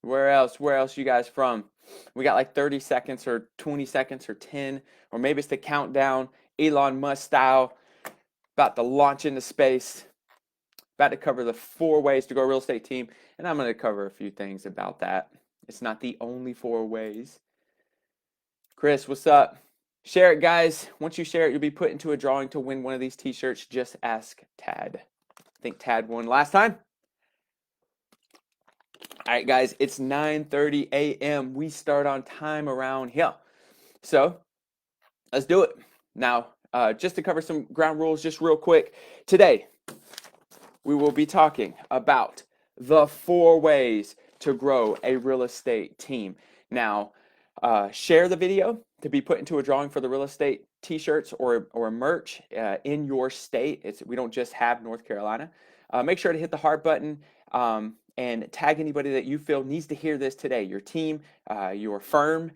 Where else? Where else you guys from? We got like 30 seconds or 20 seconds or 10, or maybe it's the countdown, Elon Musk style, about to launch into space, about to cover the 4 ways to grow a real estate team. And I'm going to cover a few things about that. It's not the only 4 ways. Chris, what's up? Share it, guys. Once you share it, you'll be put into a drawing to win one of these t-shirts. Just ask Tad. I think Tad won last time. All right, guys, it's 9:30 a.m. We start on time around here. So let's do it. Now, just to cover some ground rules, just real quick. Today, we will be talking about the 4 ways to grow a real estate team. Now, share the video to be put into a drawing for the real estate t-shirts or merch in your state. We don't just have North Carolina. Make sure to hit the heart button and tag anybody that you feel needs to hear this today, your team, your firm,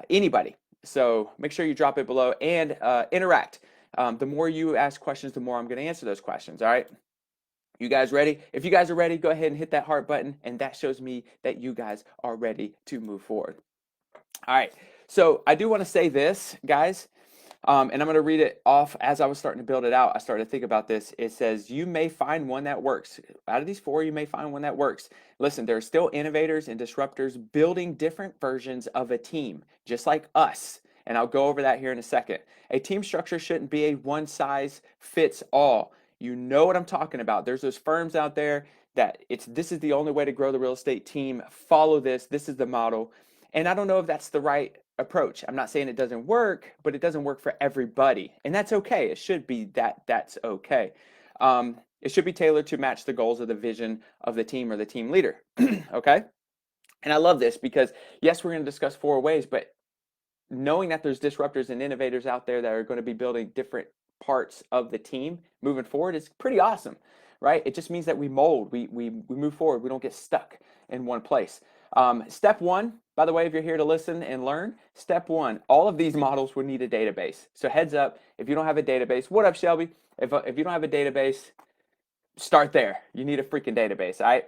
anybody. So make sure you drop it below and interact. The more you ask questions, the more I'm going to answer those questions. All right. You guys ready? If you guys are ready, go ahead and hit that heart button, and that shows me that you guys are ready to move forward. All right, so I do want to say this, guys, and I'm going to read it off as I was starting to build it out. I started to think about this. It says, you may find one that works. Out of these 4, you may find one that works. Listen, there are still innovators and disruptors building different versions of a team, just like us. And I'll go over that here in a second. A team structure shouldn't be a one-size-fits-all. You know what I'm talking about. There's those firms out there that this is the only way to grow the real estate team. Follow this. This is the model. And I don't know if that's the right approach. I'm not saying it doesn't work, but it doesn't work for everybody. And that's okay. It should be that's okay. It should be tailored to match the goals of the vision of the team or the team leader. Okay? And I love this because, yes, we're going to discuss 4 ways, but knowing that there's disruptors and innovators out there that are going to be building different parts of the team moving forward is pretty awesome, right? It just means that we mold, we move forward, we don't get stuck in one place. Step 1, by the way, if you're here to listen and learn, step 1, all of these models would need a database. So heads up, if you don't have a database, what up, Shelby? If you don't have a database, start there. You need a freaking database, all right?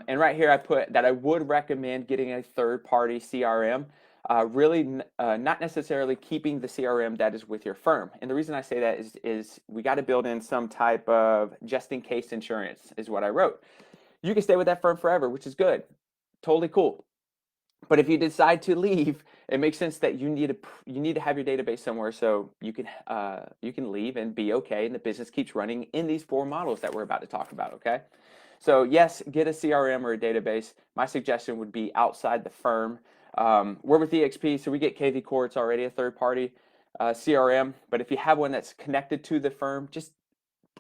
And right here I put that I would recommend getting a third-party CRM. Really not necessarily keeping the CRM that is with your firm. And the reason I say that is we got to build in some type of just-in-case insurance is what I wrote. You can stay with that firm forever, which is good. Totally cool. But if you decide to leave, it makes sense that you need to have your database somewhere so you can leave and be okay, and the business keeps running in these 4 models that we're about to talk about, okay? So yes, get a CRM or a database. My suggestion would be outside the firm. We're with EXP, so we get KVCORE. It's already a third-party CRM. But if you have one that's connected to the firm, just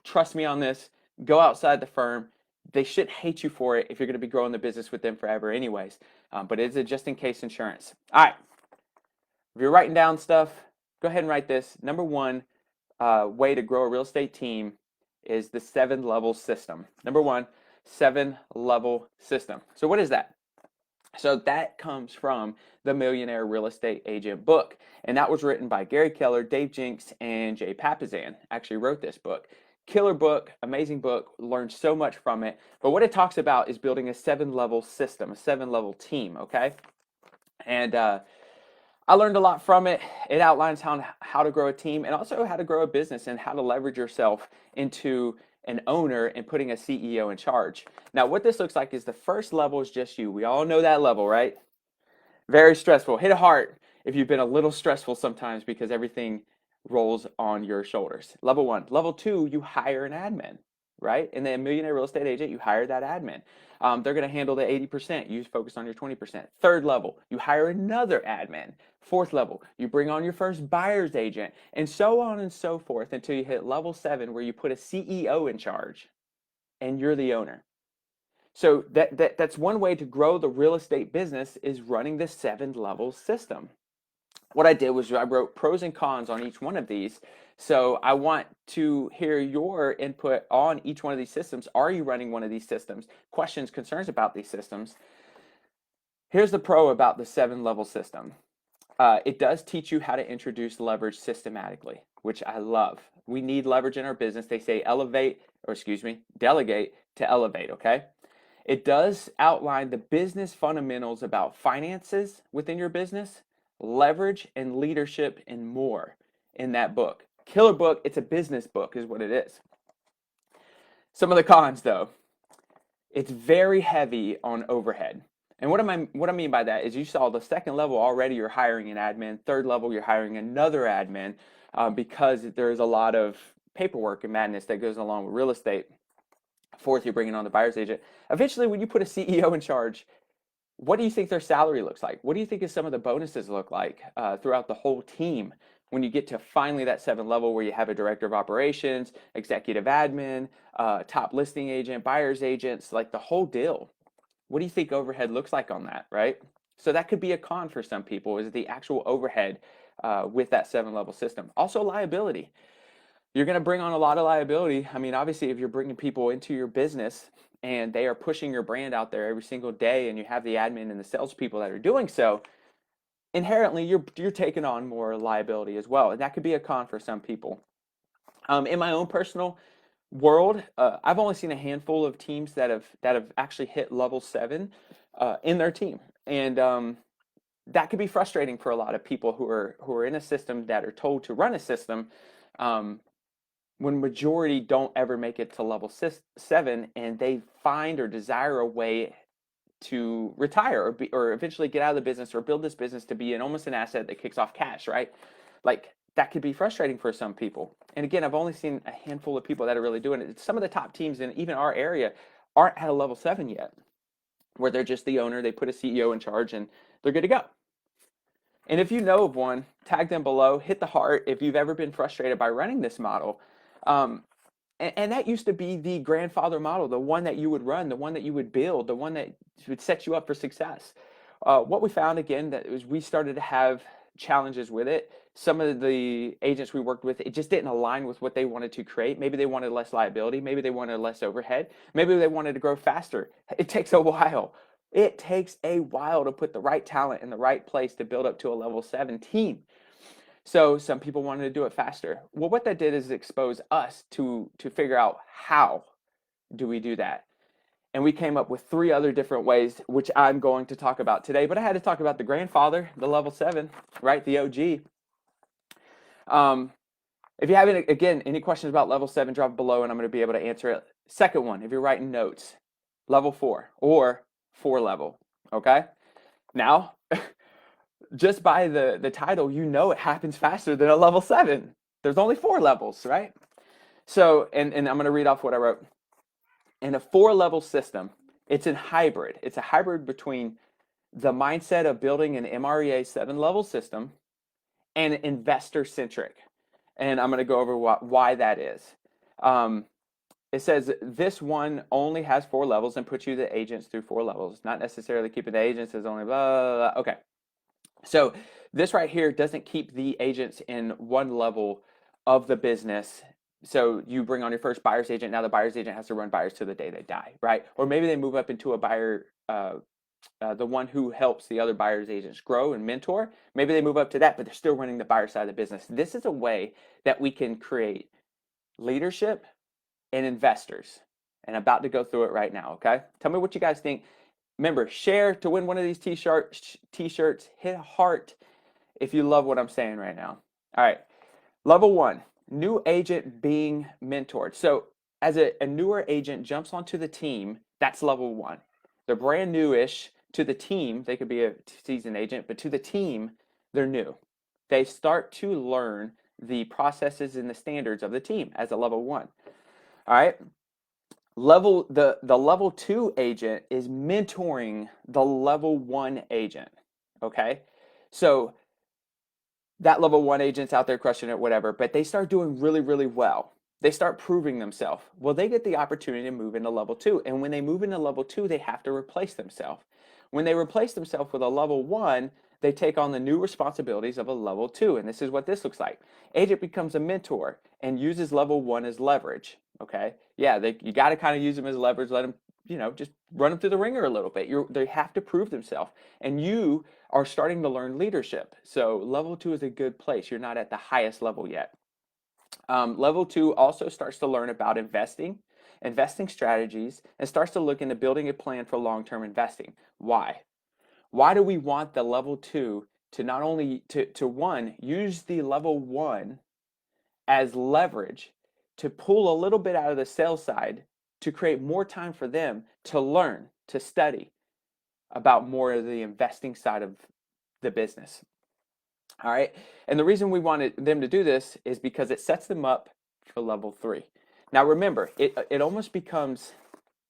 trust me on this. Go outside the firm. They shouldn't hate you for it if you're going to be growing the business with them forever anyways. But it's a just-in-case insurance. All right. If you're writing down stuff, go ahead and write this. Number 1 way to grow a real estate team is the 7-level system. Number 1, 7-level system. So what is that? So that comes from the Millionaire Real Estate Agent book. And that was written by Gary Keller, Dave Jenks, and Jay Papasan. Actually wrote this book. Killer book, amazing book, learned so much from it. But what it talks about is building a 7-level system, a 7-level team, okay? And I learned a lot from it. It outlines how to grow a team and also how to grow a business and how to leverage yourself into an owner and putting a CEO in charge. Now, what this looks like is the first level is just you. We all know that level, right? Very stressful. Hit a heart if you've been a little stressful sometimes because everything rolls on your shoulders. Level 1. Level 2, you hire an admin, right? And then Millionaire Real Estate Agent, you hire that admin. They're going to handle the 80%. You focus on your 20%. Third level, you hire another admin. Fourth level, you bring on your first buyer's agent, and so on and so forth until you hit level 7 where you put a CEO in charge and you're the owner. So that's one way to grow the real estate business is running the 7-level system. What I did was I wrote pros and cons on each one of these. So I want to hear your input on each one of these systems. Are you running one of these systems? Questions, concerns about these systems. Here's the pro about the 7-level system. It does teach you how to introduce leverage systematically, which I love. We need leverage in our business. They say delegate to elevate, okay? It does outline the business fundamentals about finances within your business, leverage and leadership, and more in that book. Killer book. It's a business book is what it is. Some of the cons though, it's very heavy on overhead. And what I mean by that is you saw the second level already you're hiring an admin, third level you're hiring another admin because there's a lot of paperwork and madness that goes along with real estate. Fourth, you're bringing on the buyer's agent. Eventually, when you put a CEO in charge, what do you think their salary looks like? What do you think is some of the bonuses look like throughout the whole team when you get to finally that 7th level where you have a director of operations, executive admin, top listing agent, buyer's agents, like the whole deal? What do you think overhead looks like on that, right? So that could be a con for some people is the actual overhead with that 7-level system. Also liability. You're going to bring on a lot of liability. I mean, obviously, if you're bringing people into your business and they are pushing your brand out there every single day and you have the admin and the salespeople that are doing so, inherently, you're taking on more liability as well. And that could be a con for some people. In my own personal world, I've only seen a handful of teams that have actually hit level 7 in their team. And that could be frustrating for a lot of people who are in a system that are told to run a system when majority don't ever make it to level 7 and they find or desire a way to retire or eventually get out of the business or build this business to be almost an asset that kicks off cash, right? Like that could be frustrating for some people. And again, I've only seen a handful of people that are really doing it. Some of the top teams in even our area aren't at a level 7 yet, where they're just the owner, they put a CEO in charge and they're good to go. And if you know of one, tag them below, hit the heart if you've ever been frustrated by running this model. And that used to be the grandfather model, the one that you would run, the one that you would build, the one that would set you up for success. What we found again that was we started to have challenges with it. Some of the agents we worked with, it just didn't align with what they wanted to create. Maybe they wanted less liability. Maybe they wanted less overhead. Maybe they wanted to grow faster. It takes a while. It takes a while to put the right talent in the right place to build up to a level 7 team. So some people wanted to do it faster. Well, what that did is expose us to figure out how do we do that. And we came up with 3 other different ways, which I'm going to talk about today. But I had to talk about the grandfather, the level 7, right? The OG. If you have any questions about level 7, drop below and I'm going to be able to answer it. Second one, if you're writing notes, level 4 or 4 level. Okay. Now, just by the title, you know it happens faster than a level 7. There's only 4 levels, right? So, and I'm going to read off what I wrote. In a 4-level system, it's a hybrid. It's a hybrid between the mindset of building an MREA 7-level system and investor-centric. And I'm going to go over why that is. It says this one only has 4 levels and puts you the agents through 4 levels, not necessarily keeping the agents as only blah, blah, blah. Okay. So this right here doesn't keep the agents in one level of the business. So you bring on your first buyer's agent. Now the buyer's agent has to run buyers to the day they die, right? Or maybe they move up into a buyer, the one who helps the other buyer's agents grow and mentor. Maybe they move up to that, but they're still running the buyer side of the business. This is a way that we can create leadership and investors. And I'm about to go through it right now, okay? Tell me what you guys think. Remember, share to win one of these t-shirts. Hit a heart if you love what I'm saying right now. All right. Level 1, new agent being mentored. So as a newer agent jumps onto the team, that's level 1. They're brand new-ish to the team. They could be a seasoned agent, but to the team, they're new. They start to learn the processes and the standards of the team as a level 1. All right. The level 2 agent is mentoring the level 1 agent. Okay. So that level 1 agent's out there crushing it, whatever, but they start doing really, really well. They start proving themselves. Well, they get the opportunity to move into level 2. And when they move into level 2, they have to replace themselves. When they replace themselves with a level 1, they take on the new responsibilities of a level 2. And this is what this looks like. Agent becomes a mentor and uses level 1 as leverage. Okay. Yeah, you got to kind of use them as leverage. Let them, just run them through the ringer a little bit. They have to prove themselves. And you are starting to learn leadership. So level 2 is a good place. You're not at the highest level yet. Level 2 also starts to learn about investing investing strategies, and starts to look into building a plan for long-term investing. Why? Why do we want the level 2 to not only to one, use the level 1 as leverage to pull a little bit out of the sales side to create more time for them to learn, to study about more of the investing side of the business. All right. And the reason we wanted them to do this is because it sets them up for level 3. Now, remember, it almost becomes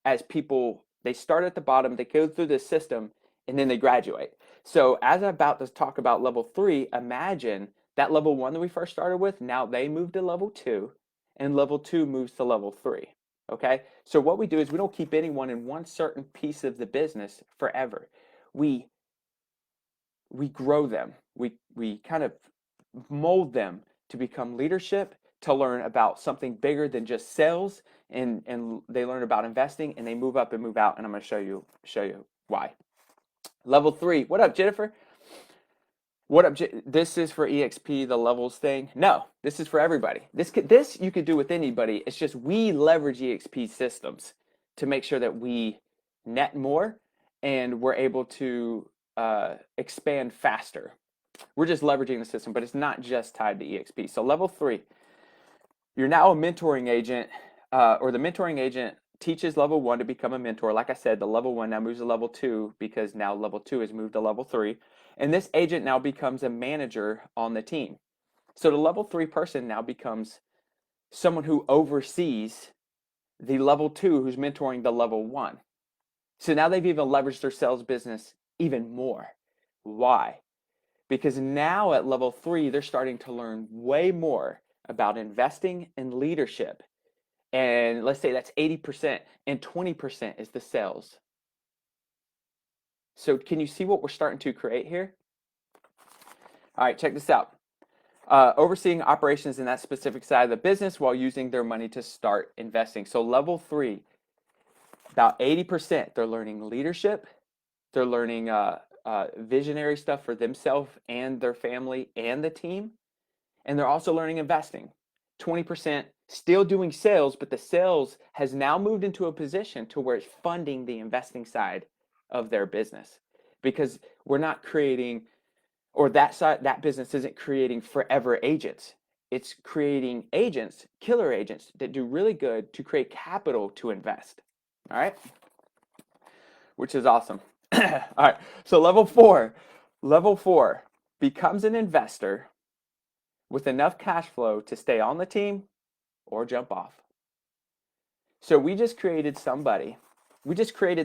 as people, they start at the bottom, they go through the system, and then they graduate. So as I'm about to talk about level 3, imagine that level 1 that we first started with, now they move to level 2, and level 2 moves to level 3. Okay. So what we do is we don't keep anyone in one certain piece of the business forever. We grow them. We kind of mold them to become leadership, to learn about something bigger than just sales, and they learn about investing, and they move up and move out, and I'm going to show you why. Level 3. What up, Jennifer? What up? This is for EXP, the levels thing. No, this is for everybody. This you could do with anybody. It's just we leverage EXP systems to make sure that we net more and we're able to expand faster. We're just leveraging the system, but it's not just tied to EXP. So level 3, you're now a mentoring agent, or the mentoring agent teaches level 1 to become a mentor. Like I said, the level 1 now moves to level 2 because now level 2 has moved to level 3. And this agent now becomes a manager on the team. So the level 3 person now becomes someone who oversees the level 2 who's mentoring the level 1. So now they've even leveraged their sales business even more. Why? Because now at level 3, they're starting to learn way more about investing and leadership. And let's say that's 80%, and 20% is the sales. So can you see what we're starting to create here? All right, check this out. Overseeing operations in that specific side of the business while using their money to start investing. So level 3, about 80%, they're learning leadership. They're learning visionary stuff for themselves and their family and the team. And they're also learning investing. 20% still doing sales, but the sales has now moved into a position to where it's funding the investing side of their business, because we're not creating, or that business isn't creating forever agents. It's creating agents, killer agents that do really good to create capital to invest. All right, which is awesome. All right, so level 4 becomes an investor with enough cash flow to stay on the team or jump off. So we just created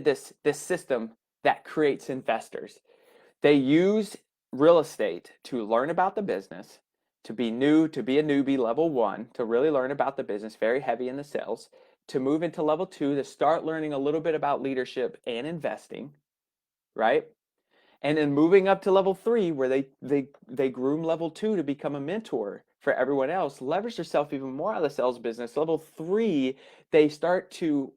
this system that creates investors. They use real estate to learn about the business, to be a newbie level 1, to really learn about the business, very heavy in the sales, to move into level 2, to start learning a little bit about leadership and investing, right? And then moving up to level 3, where they groom level 2 to become a mentor for everyone else, leverage themselves even more out of the sales business. Level 3, they start to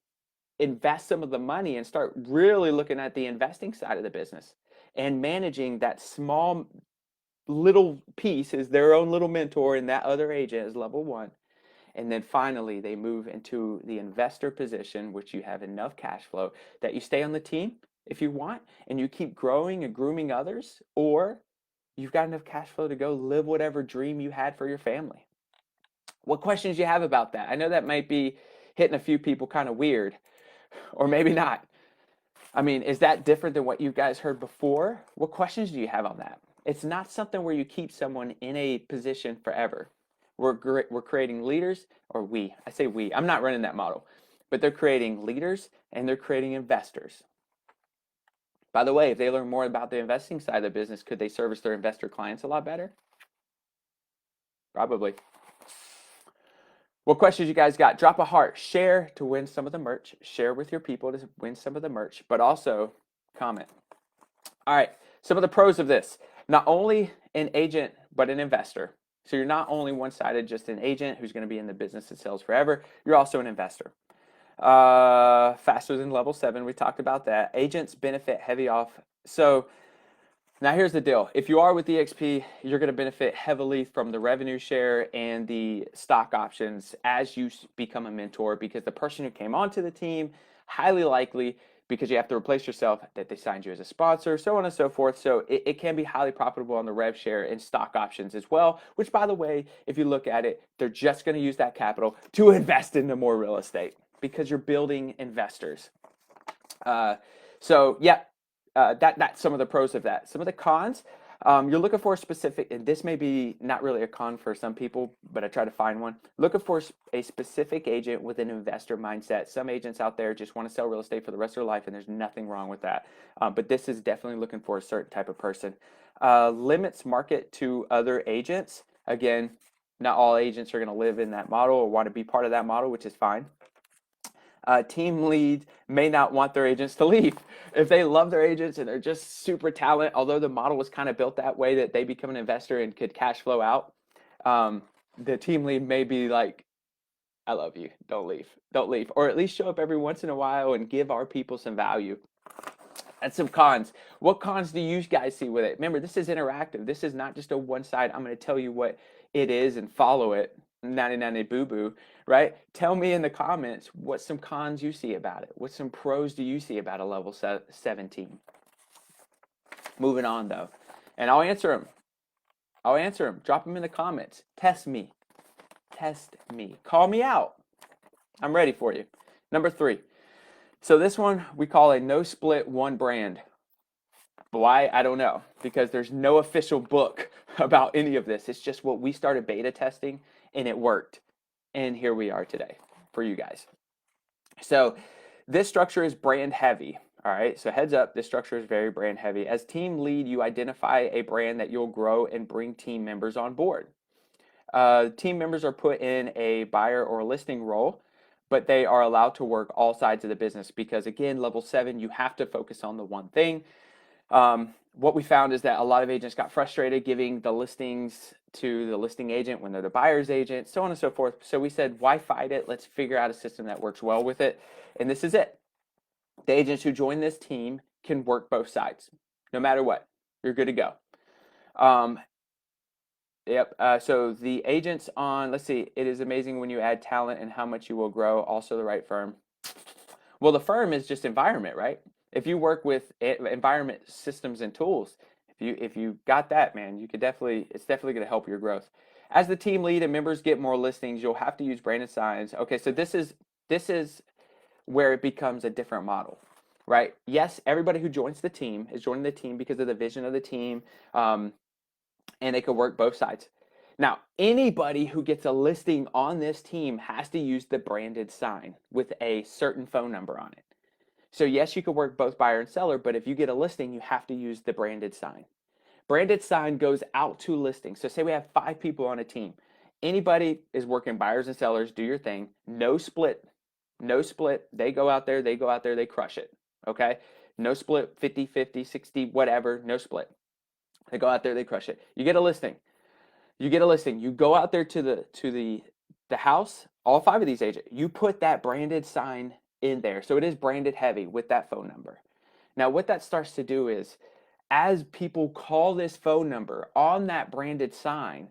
invest some of the money and start really looking at the investing side of the business and managing that small little piece as their own little mentor, and that other agent is level 1. And then finally, they move into the investor position, which you have enough cash flow that you stay on the team if you want, and you keep growing and grooming others, or you've got enough cash flow to go live whatever dream you had for your family. What questions do you have about that? I know that might be hitting a few people kind of weird, or maybe not. I mean, is that different than what you guys heard before? What questions do you have on that? It's not something where you keep someone in a position forever. We're creating leaders, or I say we, I'm not running that model, but they're creating leaders and they're creating investors. By the way, if they learn more about the investing side of the business, could they service their investor clients a lot better? Probably. What questions you guys got? Drop a heart. Share to win some of the merch. Share with your people to win some of the merch, but also comment. All right, some of the pros of this. Not only an agent, but an investor. So you're not only one-sided, just an agent who's going to be in the business that sells forever. You're also an investor. Faster than level 7, we talked about that. Agents benefit heavy off. So Now, here's the deal. If you are with EXP, you're going to benefit heavily from the revenue share and the stock options as you become a mentor, because the person who came onto the team, highly likely, because you have to replace yourself, that they signed you as a sponsor, so on and so forth. So it can be highly profitable on the rev share and stock options as well, which, by the way, if you look at it, they're just going to use that capital to invest into more real estate because you're building investors. So yeah, that's some of the pros of that. Some of the cons, you're looking for a specific, and this may be not really a con for some people, but I try to find one. Looking for a specific agent with an investor mindset. Some agents out there just want to sell real estate for the rest of their life, and there's nothing wrong with that. But this is definitely looking for a certain type of person. Limits market to other agents. Again, not all agents are going to live in that model or want to be part of that model, which is fine. Team leads may not want their agents to leave. If they love their agents and they're just super talent, although the model was kind of built that way that they become an investor and could cash flow out, the team lead may be like, I love you, don't leave, don't leave. Or at least show up every once in a while and give our people some value. And some cons. What cons do you guys see with it? Remember, this is interactive. This is not just a one side, I'm going to tell you what it is and follow it. 99 boo boo, right? Tell me in the comments what some cons you see about it. What some pros do you see about a level 17? Moving on though, and I'll answer them. I'll answer them. Drop them in the comments. Test me. Test me. Call me out. I'm ready for you. Number 3. So this one we call a no split one brand. Why? I don't know, because there's no official book about any of this. It's just what we started beta testing and it worked. And here we are today for you guys. So this structure is brand heavy. All right, so heads up, this structure is very brand heavy. As team lead, you identify a brand that you'll grow and bring team members on board. Team members are put in a buyer or listing role, but they are allowed to work all sides of the business because, again, level 7, you have to focus on the one thing. What we found is that a lot of agents got frustrated giving the listings to the listing agent when they're the buyer's agent, so on and so forth. So we said, why fight it? Let's figure out a system that works well with it. And this is it. The agents who join this team can work both sides. No matter what, you're good to go. So the agents on, let's see, it is amazing when you add talent and how much you will grow. Also the right firm. Well, the firm is just environment, right? If you work with environment systems and tools, if you got that, man, you could it's definitely going to help your growth. As the team lead and members get more listings, you'll have to use branded signs. Okay, so this is where it becomes a different model, right? Yes, everybody who joins the team is joining the team because of the vision of the team, and they could work both sides. Now, anybody who gets a listing on this team has to use the branded sign with a certain phone number on it. So yes, you could work both buyer and seller, but if you get a listing, you have to use the branded sign. Branded sign goes out to listings. So say we have 5 people on a team. Anybody is working buyers and sellers, do your thing. No split. No split. They go out there, they crush it. Okay? No split, 50, 50, 60, whatever. No split. They go out there, they crush it. You get a listing. You go out there to the house, all 5 of these agents. You put that branded sign in there. So it is branded heavy with that phone number. Now, what that starts to do is, as people call this phone number on that branded sign,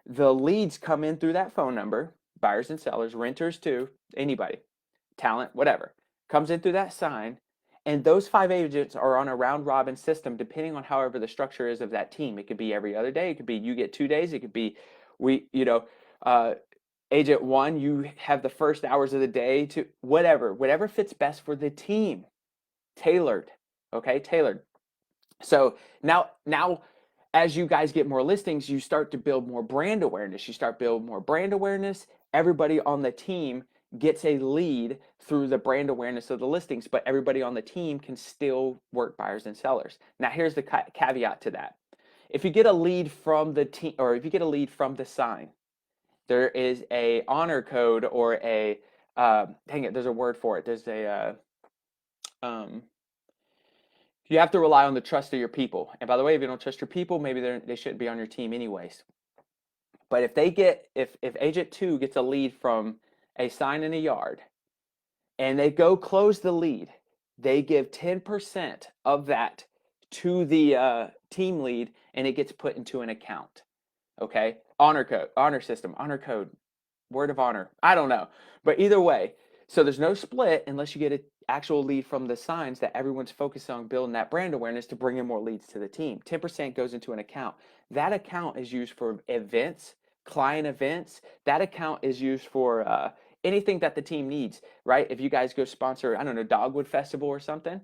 the leads come in through that phone number, buyers and sellers, renters too, anybody, talent, whatever, comes in through that sign. And those 5 agents are on a round robin system, depending on however the structure is of that team. It could be every other day. It could be you get 2 days. It could be agent 1, you have the first hours of the day to whatever fits best for the team. Tailored, okay, tailored. So now as you guys get more listings, you start to build more brand awareness. Everybody on the team gets a lead through the brand awareness of the listings, but everybody on the team can still work buyers and sellers. Now, here's the caveat to that. If you get a lead from the team, or if you get a lead from the sign, there is a honor code or a, there's a word for it. There's a, you have to rely on the trust of your people. And by the way, if you don't trust your people, maybe they shouldn't be on your team anyways. But if agent 2 gets a lead from a sign in a yard and they go close the lead, they give 10% of that to the team lead, and it gets put into an account. Okay, honor code, honor system, honor code, word of honor. I don't know, but either way, so there's no split unless you get an actual lead from the signs that everyone's focused on building that brand awareness to bring in more leads to the team. 10% goes into an account. That account is used for events, client events. That account is used for anything that the team needs, right? If you guys go sponsor, I don't know, Dogwood Festival or something,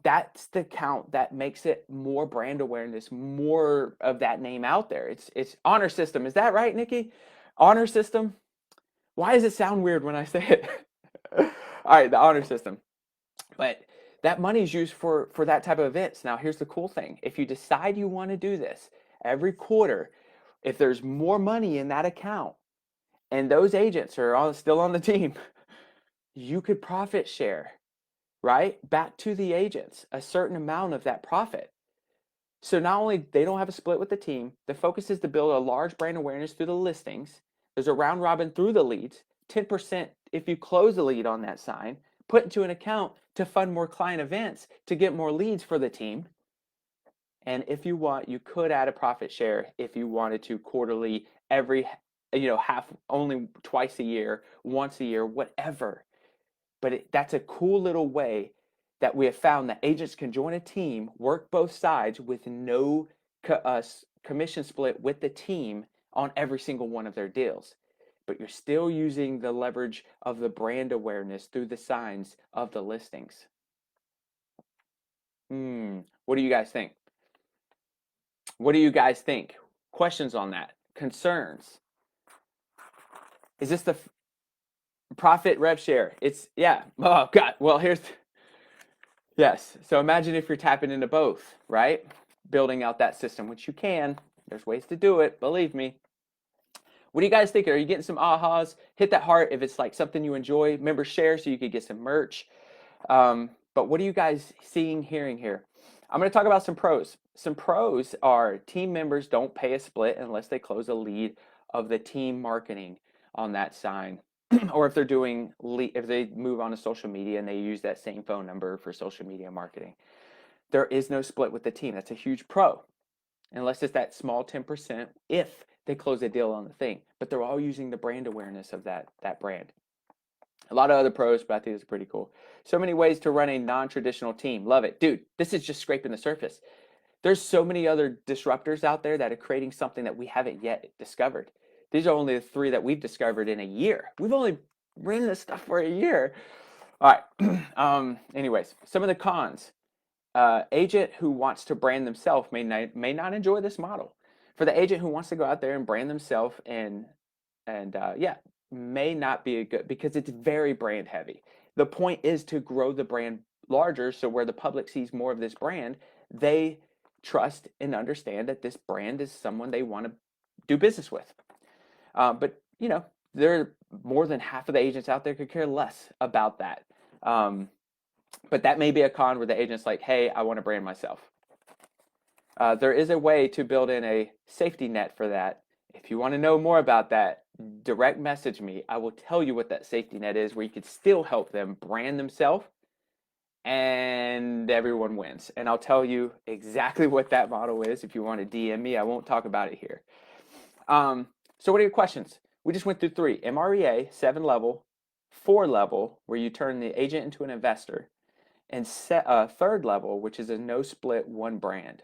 that's the count that makes it more brand awareness, more of that name out there. It's honor system. Is that right, Nikki? Honor system. Why does it sound weird when I say it? All right, the honor system. But that money is used for that type of events. Now, here's the cool thing. If you decide you want to do this every quarter, if there's more money in that account and those agents are still on the team, you could profit share, right? Back to the agents, a certain amount of that profit. So not only they don't have a split with the team, the focus is to build a large brand awareness through the listings. There's a round robin through the leads, 10% if you close the lead on that sign, put into an account to fund more client events to get more leads for the team. And if you want, you could add a profit share if you wanted to quarterly, every, half, only twice a year, once a year, whatever. But that's a cool little way that we have found that agents can join a team, work both sides with no commission split with the team on every single one of their deals. But you're still using the leverage of the brand awareness through the signs of the listings. What do you guys think? What do you guys think? Questions on that? Concerns? Is this the profit rev share? Yeah. Oh, God. Well, yes. So imagine if you're tapping into both, right? Building out that system, which you can. There's ways to do it, believe me. What do you guys think? Are you getting some ahas? Hit that heart if it's like something you enjoy. Remember, share so you could get some merch. But what are you guys seeing, hearing here? I'm going to talk about some pros. Some pros are team members don't pay a split unless they close a lead of the team marketing on that sign. Or if if they move on to social media and they use that same phone number for social media marketing. There is no split with the team. That's a huge pro. Unless it's that small 10% if they close a deal on the thing. But they're all using the brand awareness of that brand. A lot of other pros, but I think it's pretty cool. So many ways to run a non-traditional team. Love it. Dude, this is just scraping the surface. There's so many other disruptors out there that are creating something that we haven't yet discovered. These are only the 3 that we've discovered in a year. We've only ran this stuff for a year. All right. Anyways, some of the cons. Agent who wants to brand themselves may not enjoy this model. For the agent who wants to go out there and brand themselves and may not be a good, because it's very brand heavy. The point is to grow the brand larger, so where the public sees more of this brand, they trust and understand that this brand is someone they want to do business with. But there are more than half of the agents out there could care less about that. But that may be a con where the agent's like, hey, I want to brand myself. There is a way to build in a safety net for that. If you want to know more about that, direct message me. I will tell you what that safety net is, where you could still help them brand themselves and everyone wins. And I'll tell you exactly what that model is if you want to DM me. I won't talk about it here. So what are your questions? We just went through 3. MREA, 7 level, 4 level, where you turn the agent into an investor, and 3rd level, which is a no split, 1 brand.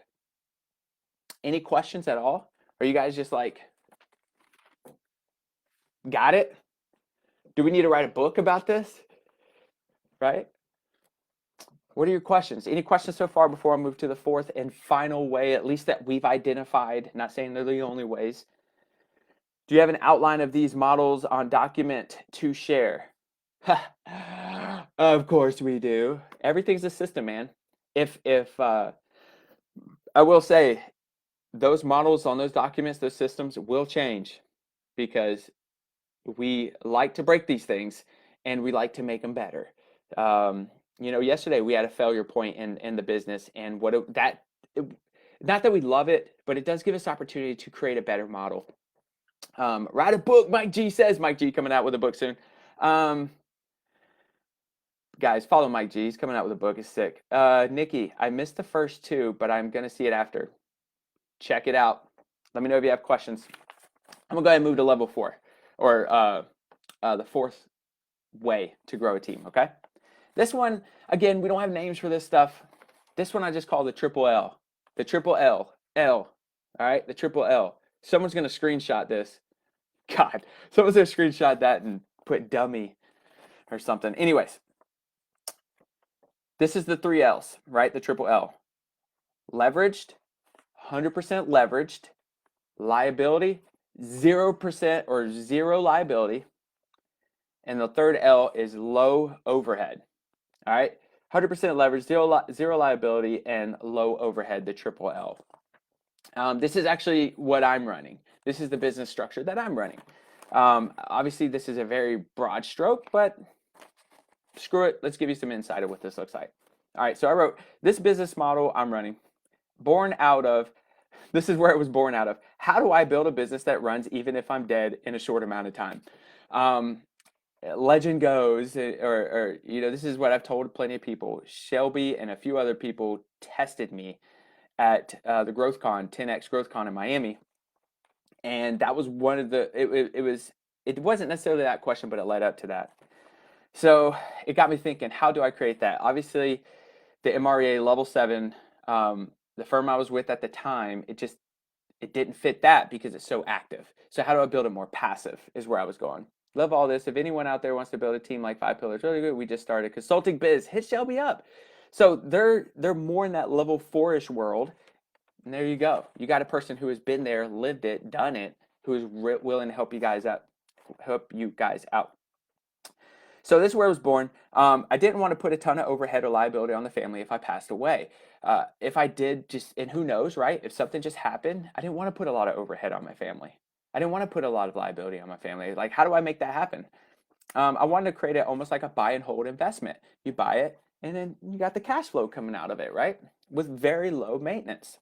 Any questions at all? Are you guys just like, got it? Do we need to write a book about this? Right? What are your questions? Any questions so far before I move to the 4th and final way, at least that we've identified? Not saying they're the only ways. Do you have an outline of these models on document to share? Of course we do. Everything's a system, man. If I will say, those models on those documents, those systems will change, because we like to break these things and we like to make them better. Yesterday we had a failure point in the business, and not that we love it, but it does give us opportunity to create a better model. Write a book, Mike G says. Mike G coming out with a book soon. Guys, follow Mike G. He's coming out with a book. It's sick. Nikki, I missed the first two, but I'm going to see it after. Check it out. Let me know if you have questions. I'm going to go ahead and move to level 4, or the fourth way to grow a team, okay? This one, again, we don't have names for this stuff. This one I just call the triple L. The triple L. All right? The triple L. Someone's going to screenshot this. God, someone's going to screenshot that and put dummy or something. Anyways, this is the 3 L's, right? The triple L. Leveraged, 100% leveraged. Liability, 0% or zero liability. And the third L is low overhead. All right, 100% leverage, zero liability, and low overhead, the triple L. This is actually what I'm running. This is the business structure that I'm running. Obviously, this is a very broad stroke, but screw it. Let's give you some insight of what this looks like. All right, so I wrote this business model I'm running, born out of, this is where it was born out of. How do I build a business that runs even if I'm dead in a short amount of time? Legend goes, or this is what I've told plenty of people. Shelby and a few other people tested me at the GrowthCon, 10X GrowthCon in Miami, and that was one of the. It wasn't necessarily that question, but it led up to that. So it got me thinking, how do I create that? Obviously, the MREA level 7, the firm I was with at the time, it didn't fit that because it's so active. So how do I build it more passive is where I was going. Love all this. If anyone out there wants to build a team like 5 Pillars, really good. We just started Consulting Biz. Hit Shelby up. So they're more in that level 4-ish world. And there you go. You got a person who has been there, lived it, done it, who is willing to help you guys out. So this is where I was born. I didn't want to put a ton of overhead or liability on the family if I passed away. If I did, and who knows, right? If something just happened, I didn't want to put a lot of overhead on my family. I didn't want to put a lot of liability on my family. Like, how do I make that happen? I wanted to create it almost like a buy and hold investment. You buy it, and then you got the cash flow coming out of it, right? With very low maintenance.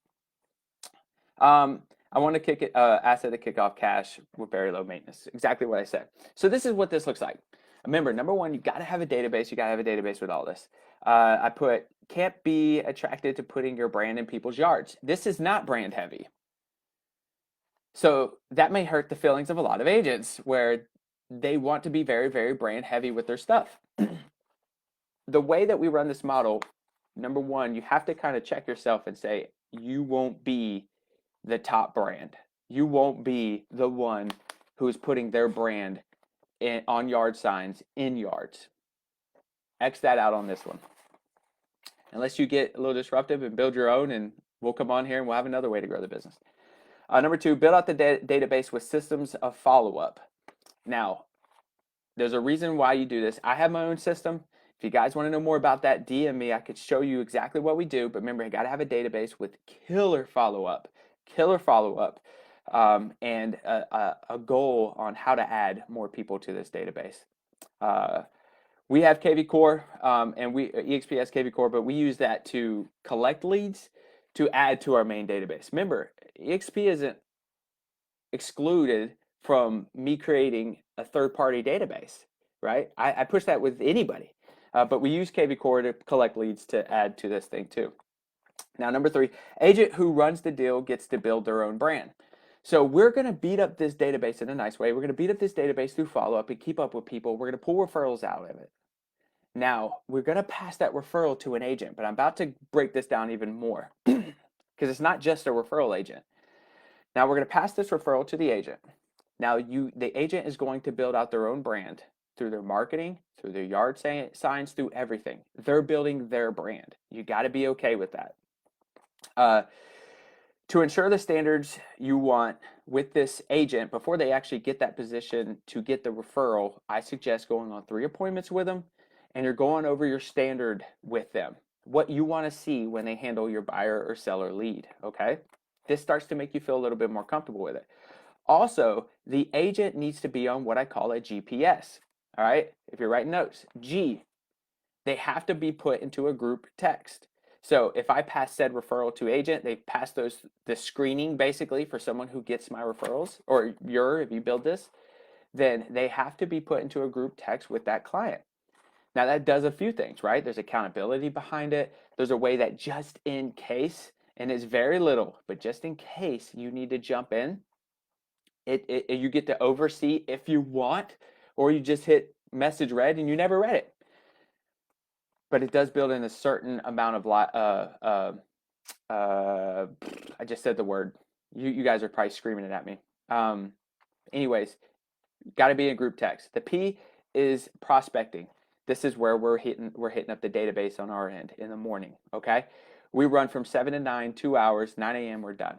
I want to kick it, asset to kick off cash with very low maintenance. Exactly what I said. So this is what this looks like. Remember, number one, you got to have a database. You got to have a database with all this. I put, can't be attracted to putting your brand in people's yards. This is not brand heavy. So that may hurt the feelings of a lot of agents where they want to be very, very brand heavy with their stuff. The way that we run this model, number one, you have to kind of check yourself and say, you won't be the top brand. You won't be the one who's putting their brand on yard signs in yards. X that out on this one. Unless you get a little disruptive and build your own, and we'll come on here and we'll have another way to grow the business. Number two, build out the database with systems of follow-up. Now, there's a reason why you do this. I have my own system. If you guys want to know more about that, DM me. I could show you exactly what we do. But remember, you got to have a database with killer follow-up, and a goal on how to add more people to this database. We have KVCORE, and EXP has KVCORE, but we use that to collect leads to add to our main database. Remember, EXP isn't excluded from me creating a third-party database, right? I push that with anybody, but we use KVCORE to collect leads to add to this thing too. Now, number three, agent who runs the deal gets to build their own brand. So we're going to beat up this database in a nice way. We're going to beat up this database through follow-up and keep up with people. We're going to pull referrals out of it. Now, we're going to pass that referral to an agent, but I'm about to break this down even more because it's not just a referral agent. Now, we're going to pass this referral to the agent. Now, the agent is going to build out their own brand through their marketing, through their yard signs, through everything. They're building their brand. You got to be okay with that. To ensure the standards you want with this agent, before they actually get that position to get the referral, I suggest going on 3 appointments with them, and you're going over your standard with them, what you want to see when they handle your buyer or seller lead, okay? This starts to make you feel a little bit more comfortable with it. Also, the agent needs to be on what I call a GPS, all right? If you're writing notes, G, they have to be put into a group text. So if I pass said referral to agent, they pass the screening basically for someone who gets my referrals, or if you build this, then they have to be put into a group text with that client. Now that does a few things, right? There's accountability behind it. There's a way that just in case, and it's very little, but just in case you need to jump in, you get to oversee if you want, or you just hit message read and you never read it. But it does build in a certain amount of I just said the word. You guys are probably screaming it at me. Anyways, got to be in group text. The P is prospecting. This is where we're hitting up the database on our end in the morning. Okay, we run from 7 to 9, 2 hours. 9 a.m. we're done.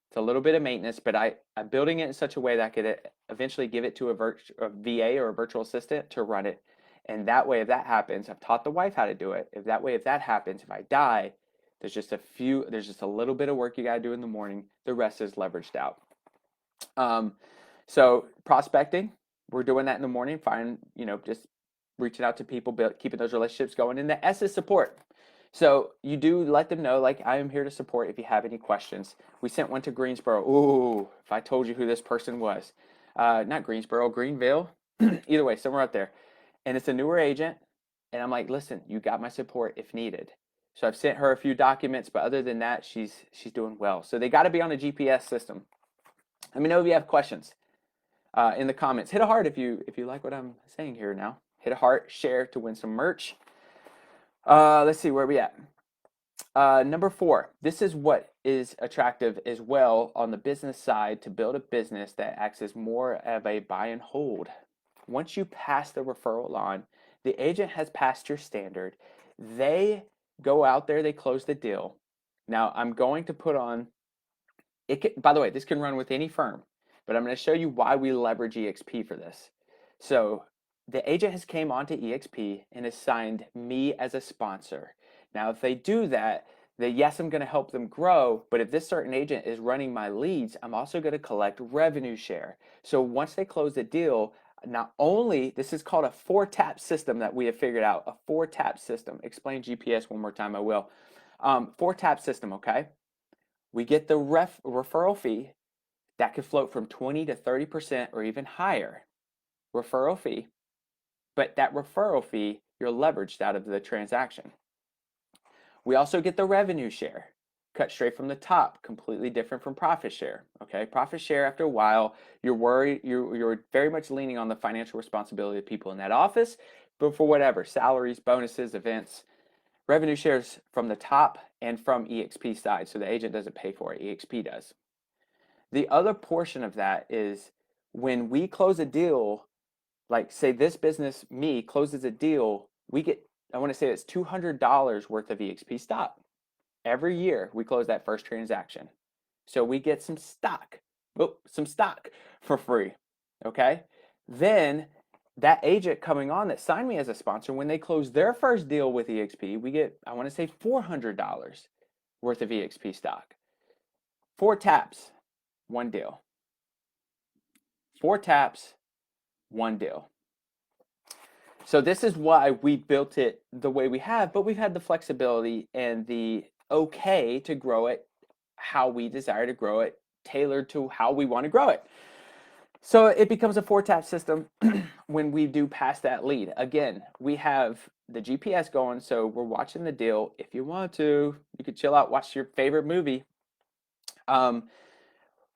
It's a little bit of maintenance, but I'm building it in such a way that I could eventually give it to a VA or a virtual assistant to run it. And that way, if that happens, I've taught the wife how to do it. If that happens, if I die, there's just a little bit of work you got to do in the morning. The rest is leveraged out. So prospecting, we're doing that in the morning. Just reaching out to people, keeping those relationships going. And the S is support. So you do let them know, like, I am here to support if you have any questions. We sent one to Greensboro. Ooh, if I told you who this person was. Not Greensboro, Greenville. Either way, somewhere out there. And it's a newer agent. And I'm like, listen, you got my support if needed. So I've sent her a few documents, but other than that, she's doing well. So they got to be on a GPS system. Let me know if you have questions in the comments. Hit a heart if you like what I'm saying here now. Hit a heart, share to win some merch. Let's see where we at. Number 4, this is what is attractive as well on the business side to build a business that acts as more of a buy and hold. Once you pass the referral on, the agent has passed your standard. They go out there, they close the deal. Now I'm going to put on, by the way, this can run with any firm, but I'm going to show you why we leverage EXP for this. So the agent has came onto EXP and has signed me as a sponsor. Now, if they do that, then yes, I'm going to help them grow. But if this certain agent is running my leads, I'm also going to collect revenue share. So once they close the deal, not only, this is called a 4-tap system that we have figured out, a 4-tap system. Explain GPS one more time, I will. 4-tap system, okay? We get the referral fee that could float from 20 to 30% or even higher. Referral fee. But that referral fee, you're leveraged out of the transaction. We also get the revenue share, cut straight from the top, completely different from profit share. Okay, profit share, after a while, you're very much leaning on the financial responsibility of people in that office, but for whatever, salaries, bonuses, events. Revenue shares from the top and from EXP side, so the agent doesn't pay for it, EXP does. The other portion of that is when we close a deal, like say this business, me, closes a deal, we get, I want to say it's $200 worth of EXP stock. Every year we close that first transaction. So we get some stock for free, okay? Then that agent coming on that signed me as a sponsor, when they close their first deal with EXP, we get, I want to say $400 worth of EXP stock. 4 taps, 1 deal. 4 taps, 1 deal. So this is why we built it the way we have, but we've had the flexibility and the okay to grow it how we desire to grow it, tailored to how we want to grow it. So it becomes a 4-tap system when we do pass that lead. Again, we have the GPS going, so we're watching the deal. If you want to, you could chill out, watch your favorite movie.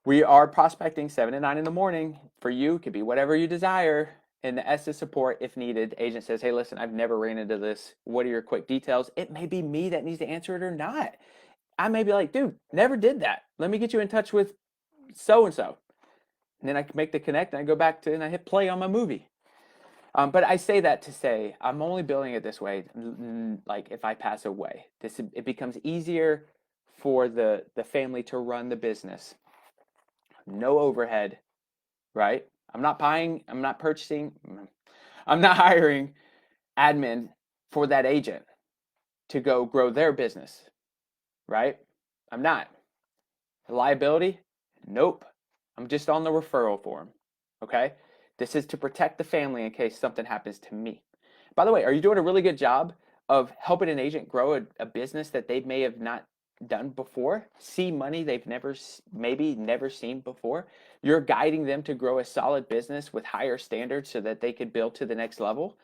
We are prospecting 7 to 9 in the morning. For you, it could be whatever you desire. And the S is support if needed. Agent says, hey, listen, I've never ran into this. What are your quick details? It may be me that needs to answer it or not. I may be like, dude, never did that. Let me get you in touch with so-and-so. And then I can make the connect and I go back to, and I hit play on my movie. But I say that to say, I'm only building it this way. Like if I pass away, it becomes easier for the family to run the business. No overhead, right? I'm not buying, I'm not purchasing, I'm not hiring admin for that agent to go grow their business, right? I'm not. Liability? Nope. I'm just on the referral form, okay? This is to protect the family in case something happens to me. By the way, are you doing a really good job of helping an agent grow a business that they may have not done before, see money they've maybe never seen before? You're guiding them to grow a solid business with higher standards so that they could build to the next level.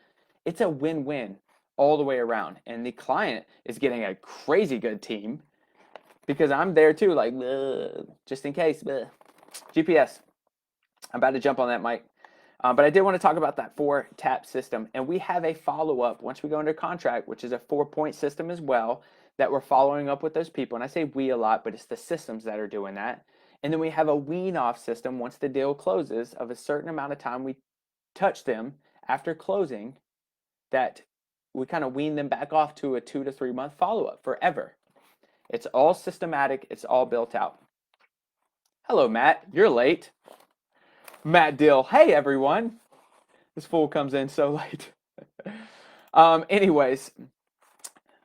It's a win-win all the way around. And the client is getting a crazy good team because I'm there too, like, just in case. GPS. I'm about to jump on that, Mike. But I did want to talk about that 4-tap system. And we have a follow-up once we go into contract, which is a 4-point system as well, that we're following up with those people. And I say we a lot, but it's the systems that are doing that. And then we have a wean-off system once the deal closes of a certain amount of time we touch them after closing, that we kind of wean them back off to a 2 to 3 month follow-up forever. It's all systematic. It's all built out. Hello, Matt. You're late. Matt Dill. Hey, everyone. This fool comes in so late. Anyways,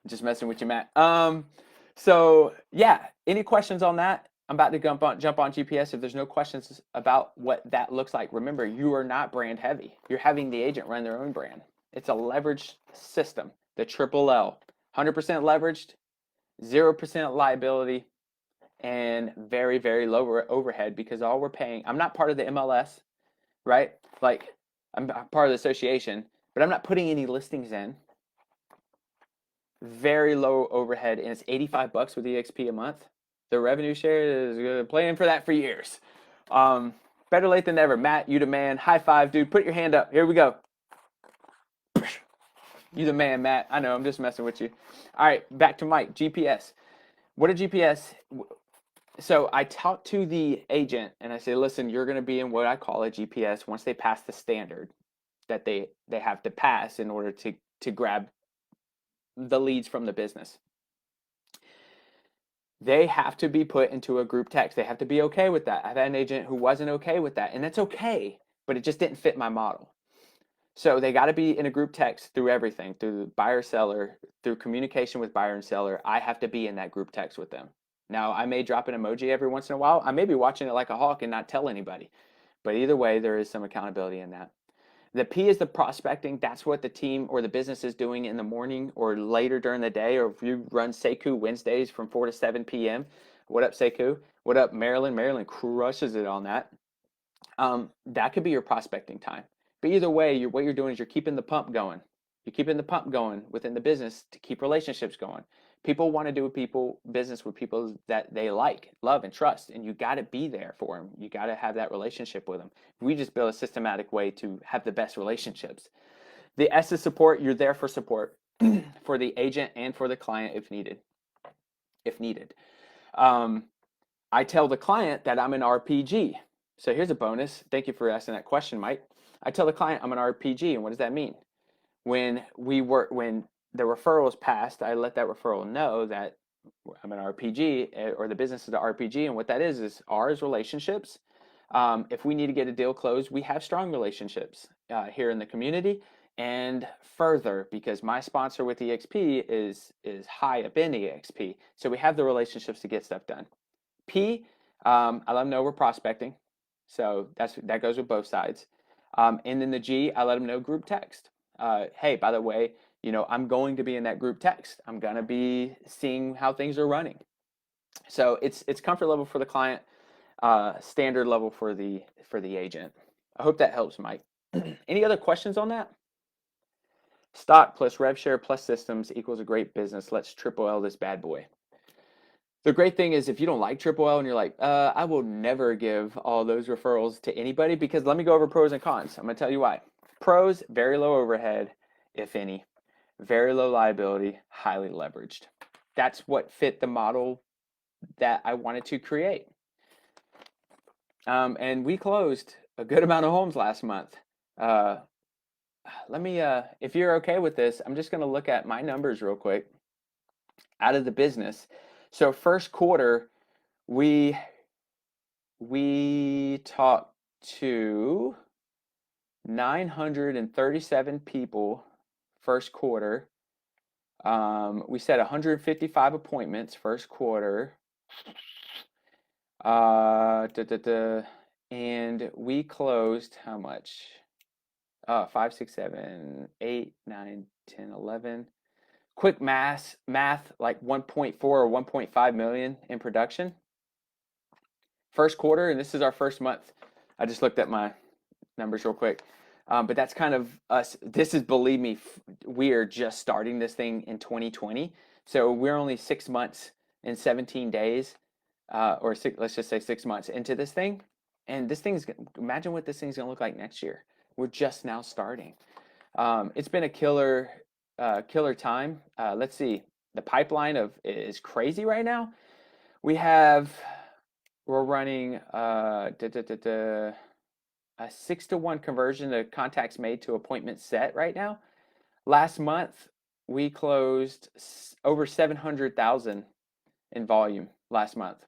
just messing with you, Matt. So yeah, any questions on that? I'm about to jump on GPS. If there's no questions about what that looks like, remember, you are not brand heavy. You're having the agent run their own brand. It's a leveraged system, the triple L, 100% leveraged, 0% liability, and very, very low overhead, because all we're paying, I'm not part of the MLS, right? Like, I'm part of the association, but I'm not putting any listings in. Very low overhead, and it's $85 with EXP a month. The revenue share is playing for that for years. Better late than never. Matt, you the man. High five, dude. Put your hand up. Here we go. You the man, Matt. I know, I'm just messing with you. All right, back to Mike. GPS. What a GPS. So I talk to the agent and I say, listen, you're going to be in what I call a GPS once they pass the standard that they have to pass in order to grab the leads from the business. They have to be put into a group text. They have to be okay with that. I've had an agent who wasn't okay with that, and that's okay, but it just didn't fit my model. So they got to be in a group text through everything, through buyer seller, through communication with buyer and seller. I have to be in that group text with them. Now, I may drop an emoji every once in a while. I may be watching it like a hawk and not tell anybody. But either way, there is some accountability in that. The P is the prospecting. That's what the team or the business is doing in the morning or later during the day. Or if you run Sekou Wednesdays from 4 to 7 p.m. What up, Sekou? What up, Maryland? Maryland crushes it on that. That could be your prospecting time. But either way, what you're doing is you're keeping the pump going. You're keeping the pump going within the business to keep relationships going. People want to do business with people that they like, love, and trust, and you got to be there for them. You got to have that relationship with them. We just build a systematic way to have the best relationships. The S is support. You're there for support for the agent and for the client if needed. I tell the client that I'm an RPG. So here's a bonus. Thank you for asking that question, Mike. I tell the client I'm an RPG, and what does that mean? When the referral is passed, I let that referral know that I'm an RPG, or the business is an RPG, and what that is R is relationships. If we need to get a deal closed, we have strong relationships here in the community, and further, because my sponsor with EXP is high up in EXP, so we have the relationships to get stuff done. P, I let them know we're prospecting, so that goes with both sides. And then the G, I let them know group text. Hey, by the way, I'm going to be in that group text. I'm going to be seeing how things are running. So it's comfort level for the client, standard level for the agent. I hope that helps, Mike. Any other questions on that? Stock plus rev share plus systems equals a great business. Let's triple L this bad boy. The great thing is, if you don't like triple L and you're like, I will never give all those referrals to anybody, because let me go over pros and cons. I'm going to tell you why. Pros, very low overhead, if any. Very low liability, highly leveraged. That's what fit the model that I wanted to create. And we closed a good amount of homes last month. If you're okay with this, I'm just going to look at my numbers real quick out of the business. So first quarter, we talked to 937 people first quarter. We set 155 appointments first quarter. And we closed how much? 5, 6, 7, 8, 9, 10, 11. Quick math, like 1.4 or 1.5 million in production. First quarter, and this is our first month. I just looked at my numbers real quick. But that's kind of us. This is, believe me, we are just starting this thing in 2020. So we're only 6 months and 17 days, or let's just say 6 months into this thing. And this thing's, imagine what this thing's going to look like next year. We're just now starting. It's been a killer time. Let's see. The pipeline is crazy right now. We're running a 6-to-1 conversion of contacts made to appointments set right now. Last month, we closed over 700,000 in volume last month.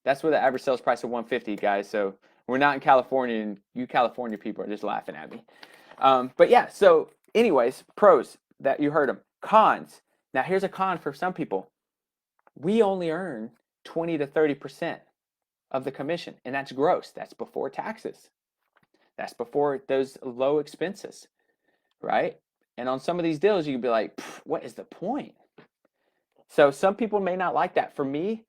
That's with the average sales price of 150, guys. So we're not in California, and you California people are just laughing at me. But yeah, so anyways, pros that you heard them. Cons. Now here's a con for some people. We only earn 20 to 30% of the commission, and that's gross. That's before taxes. That's before those low expenses, right? And on some of these deals, you can be like, what is the point? So some people may not like that. For me,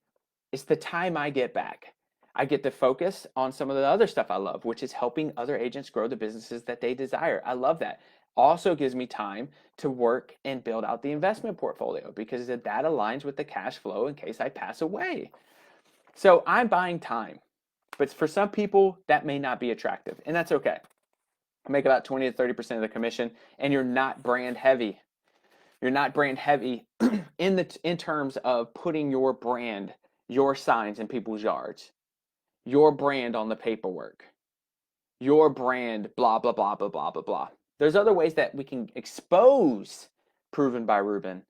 it's the time I get back. I get to focus on some of the other stuff I love, which is helping other agents grow the businesses that they desire. I love that. Also gives me time to work and build out the investment portfolio because that aligns with the cash flow in case I pass away. So I'm buying time. But for some people, that may not be attractive, and that's okay. Make about 20 to 30% of the commission, and you're not brand heavy. You're not brand heavy in terms of putting your brand, your signs in people's yards, your brand on the paperwork, your brand, blah, blah, blah, blah, blah, blah, blah. There's other ways that we can expose Proven by Ruben,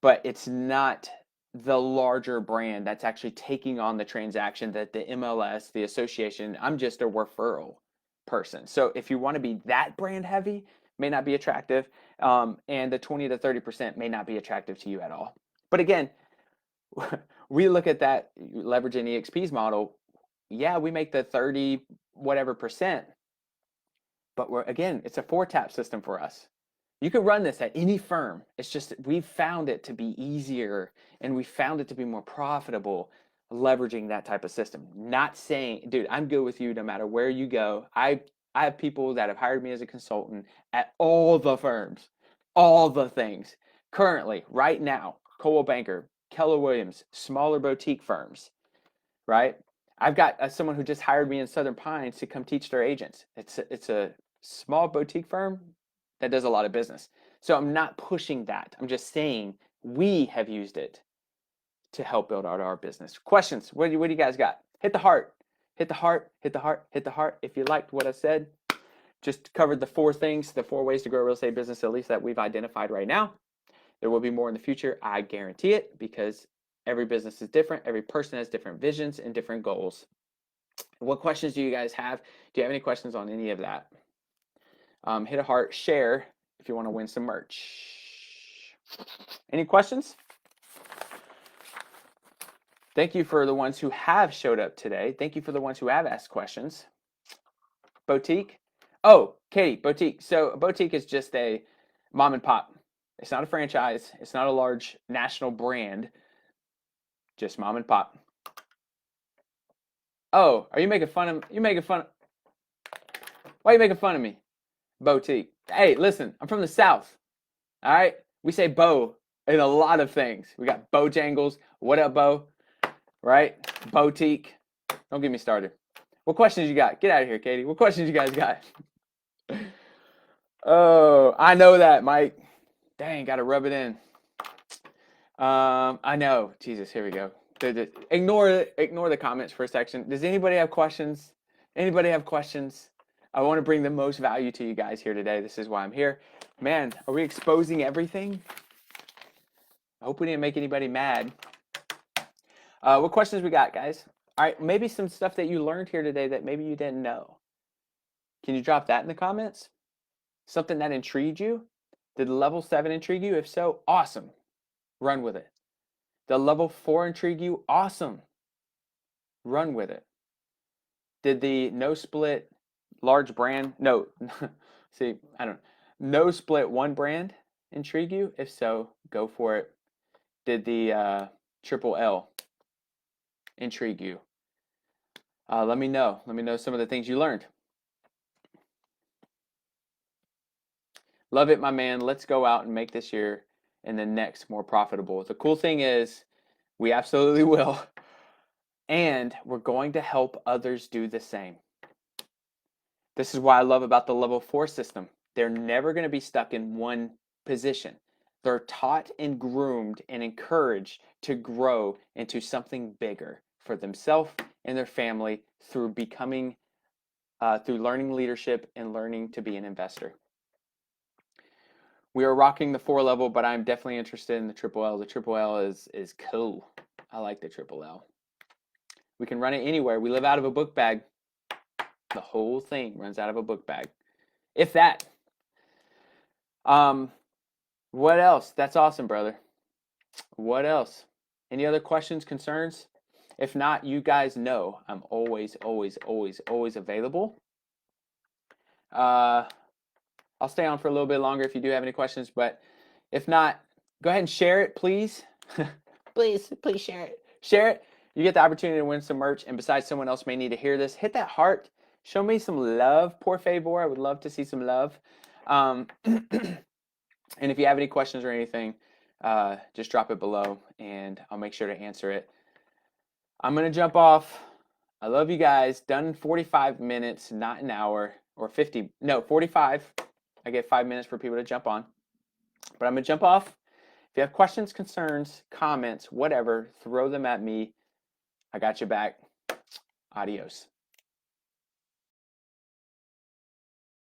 but it's not the larger brand that's actually taking on the transaction that the MLS, the association, I'm just a referral person. So if you want to be that brand heavy, may not be attractive, and the 20 to 30% may not be attractive to you at all. But again, we look at that leveraging EXP's model. Yeah, we make the 30 whatever percent, but it's a 4-tap system for us. You can run this at any firm. It's just we've found it to be easier and we found it to be more profitable leveraging that type of system. Not saying, dude, I'm good with you no matter where you go. I have people that have hired me as a consultant at all the firms, all the things. Currently, right now, Coldwell Banker, Keller Williams, smaller boutique firms, right? I've got someone who just hired me in Southern Pines to come teach their agents. It's a small boutique firm that does a lot of business. So I'm not pushing that. I'm just saying we have used it to help build out our business. Questions? What do you guys got? Hit the heart. Hit the heart. Hit the heart. Hit the heart. If you liked what I said, just covered the 4 things, the 4 ways to grow a real estate business, at least that we've identified right now. There will be more in the future. I guarantee it, because every business is different. Every person has different visions and different goals. What questions do you guys have? Do you have any questions on any of that? Hit a heart, share if you want to win some merch. Any questions? Thank you for the ones who have showed up today. Thank you for the ones who have asked questions. Boutique? Oh, Katie, boutique. So boutique is just a mom and pop. It's not a franchise. It's not a large national brand. Just mom and pop. Oh, are you making fun of why are you making fun of me? Boutique. Hey, listen, I'm from the South. All right? We say Bo in a lot of things. We got Bojangles. What up, Bo? Right? Boutique. Don't get me started. What questions you got? Get out of here, Katie. What questions you guys got? Oh, I know that, Mike. Dang, got to rub it in. I know. Jesus, here we go. Ignore the comments for a section. Does anybody have questions? Anybody have questions? I want to bring the most value to you guys here today. This is why I'm here. Man, are we exposing everything? I hope we didn't make anybody mad. What questions we got, guys? All right, maybe some stuff that you learned here today that maybe you didn't know. Can you drop that in the comments? Something that intrigued you? Did level 7 intrigue you? If so, awesome. Run with it. Did level 4 intrigue you? Awesome. Run with it. Did the no split large brand, no, see, I don't know. No split one brand intrigue you? If so, go for it. Did the triple L intrigue you? Let me know. Let me know some of the things you learned. Love it, my man. Let's go out and make this year and the next more profitable. The cool thing is we absolutely will. And we're going to help others do the same. This is what I love about the level 4 system. They're never going to be stuck in one position. They're taught and groomed and encouraged to grow into something bigger for themselves and their family through through learning leadership and learning to be an investor. We are rocking the 4 level, but I'm definitely interested in the triple L. The triple L is cool. I like the triple L. We can run it anywhere. We live out of a book bag. The whole thing runs out of a book bag. If that. What else? That's awesome, brother. What else? Any other questions, concerns? If not, you guys know I'm always available. I'll stay on for a little bit longer if you do have any questions, but if not, go ahead and share it, please. please share it. Share it. You get the opportunity to win some merch, and besides, someone else may need to hear this. Hit that heart. Show me some love, por favor. I would love to see some love. And if you have any questions or anything, just drop it below, and I'll make sure to answer it. I'm going to jump off. I love you guys. Done in 45 minutes, not an hour, or 50. No, 45. I get 5 minutes for people to jump on. But I'm going to jump off. If you have questions, concerns, comments, whatever, throw them at me. I got your back. Adios.